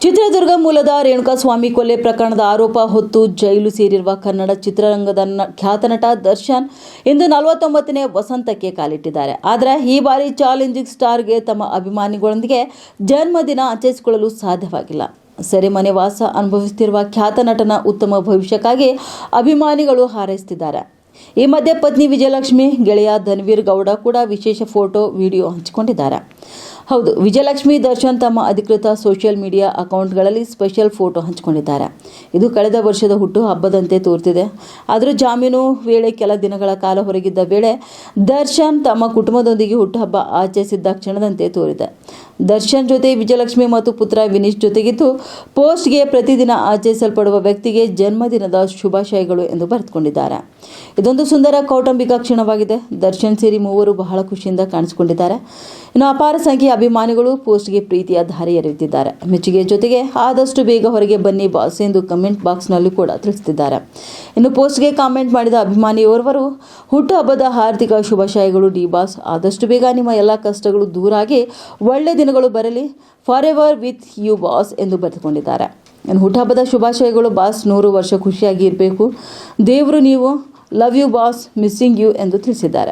ಚಿತ್ರದುರ್ಗ ಮೂಲದ ರೇಣುಕಾಸ್ವಾಮಿ ಕೊಲೆ ಪ್ರಕರಣದ ಆರೋಪ ಹೊತ್ತು ಜೈಲು ಸೇರಿರುವ ಕನ್ನಡ ಚಿತ್ರರಂಗದ ಖ್ಯಾತ ನಟ ದರ್ಶನ್ ಇಂದು 49ನೇ ವಸಂತಕ್ಕೆ ಕಾಲಿಟ್ಟಿದ್ದಾರೆ. ಆದರೆ ಈ ಬಾರಿ ಚಾಲೆಂಜಿಂಗ್ ಸ್ಟಾರ್ಗೆ ತಮ್ಮ ಅಭಿಮಾನಿಗಳೊಂದಿಗೆ ಜನ್ಮದಿನ ಆಚರಿಸಿಕೊಳ್ಳಲು ಸಾಧ್ಯವಾಗಿಲ್ಲ. ಸೆರೆಮನೆ ವಾಸ ಅನುಭವಿಸುತ್ತಿರುವ ಖ್ಯಾತ ನಟನ ಉತ್ತಮ ಭವಿಷ್ಯಕ್ಕಾಗಿ ಅಭಿಮಾನಿಗಳು ಹಾರೈಸುತ್ತಿದ್ದಾರೆ. ಈ ಮಧ್ಯೆ ಪತ್ನಿ ವಿಜಯಲಕ್ಷ್ಮಿ, ಗೆಳೆಯ ಧನ್ವೀರ್ ಗೌಡ ಕೂಡ ವಿಶೇಷ ಫೋಟೋ, ವಿಡಿಯೋ ಹಂಚಿಕೊಂಡಿದ್ದಾರೆ. ಹೌದು, ವಿಜಯಲಕ್ಷ್ಮಿ ದರ್ಶನ್ ತಮ್ಮ ಅಧಿಕೃತ ಸೋಷಿಯಲ್ ಮೀಡಿಯಾ ಅಕೌಂಟ್ಗಳಲ್ಲಿ ಸ್ಪೆಷಲ್ ಫೋಟೋ ಹಂಚಿಕೊಂಡಿದ್ದಾರೆ. ಇದು ಕಳೆದ ವರ್ಷದ ಹುಟ್ಟು ಹಬ್ಬದಂತೆ ತೋರುತ್ತಿದೆ. ಆದರೂ ಜಾಮೀನು ವೇಳೆ ಕೆಲ ದಿನಗಳ ಕಾಲ ಹೊರಗಿದ್ದ ವೇಳೆ ದರ್ಶನ್ ತಮ್ಮ ಕುಟುಂಬದೊಂದಿಗೆ ಹುಟ್ಟುಹಬ್ಬ ಆಚರಿಸಿದ್ದ ಕ್ಷಣದಂತೆ ತೋರಿದೆ. ದರ್ಶನ್ ಜೊತೆ ವಿಜಯಲಕ್ಷ್ಮಿ ಮತ್ತು ಪುತ್ರ ವಿನೀಶ್ ಜೊತೆಗಿದ್ದು ಪೋಸ್ಟ್ಗೆ ಪ್ರತಿದಿನ ಆಚರಿಸಲ್ಪಡುವ ವ್ಯಕ್ತಿಗೆ ಜನ್ಮದಿನದ ಶುಭಾಶಯಗಳು ಎಂದು ಬರೆದುಕೊಂಡಿದ್ದಾರೆ. ಇದೊಂದು ಸುಂದರ ಕೌಟುಂಬಿಕ ಕ್ಷಣವಾಗಿದೆ. ದರ್ಶನ್ ಸೇರಿ ಮೂವರು ಬಹಳ ಖುಷಿಯಿಂದ ಕಾಣಿಸಿಕೊಂಡಿದ್ದಾರೆ. ಇನ್ನು ಅಪಾರ ಸಂಖ್ಯೆಯ ಅಭಿಮಾನಿಗಳು ಪೋಸ್ಟ್ಗೆ ಪ್ರೀತಿಯ ಧಾರೆ ಎರೆಯುತ್ತಿದ್ದಾರೆ. ಮೆಚ್ಚುಗೆ ಜೊತೆಗೆ ಆದಷ್ಟು ಬೇಗ ಹೊರಗೆ ಬನ್ನಿ ಬಾಸ್ ಎಂದು ಕಮೆಂಟ್ ಬಾಕ್ಸ್ನಲ್ಲಿ ಕೂಡ ತಿಳಿಸುತ್ತಿದ್ದಾರೆ. ಇನ್ನು ಪೋಸ್ಟ್ಗೆ ಕಾಮೆಂಟ್ ಮಾಡಿದ ಅಭಿಮಾನಿಯೋರ್ವರು, ಹುಟ್ಟುಹಬ್ಬದ ಹಾರ್ದಿಕ ಶುಭಾಶಯಗಳು ಡಿ ಬಾಸ್, ಆದಷ್ಟು ಬೇಗ ನಿಮ್ಮ ಎಲ್ಲ ಕಷ್ಟಗಳು ದೂರ ಆಗಿ ಒಳ್ಳೆ ದಿನಗಳು ಬರಲಿ, forever with you boss ಎಂದು ಬರೆದುಕೊಂಡಿದ್ದಾರೆ. ಇನ್ನು ಹುಟ್ಟುಹಬ್ಬದ ಶುಭಾಶಯಗಳು ಬಾಸ್, 100 ವರ್ಷ ಖುಷಿಯಾಗಿ ಇರಬೇಕು, ದೇವರು ನೀವು, love you boss, missing you ಎಂದು ತಿಳಿಸಿದ್ದಾರೆ.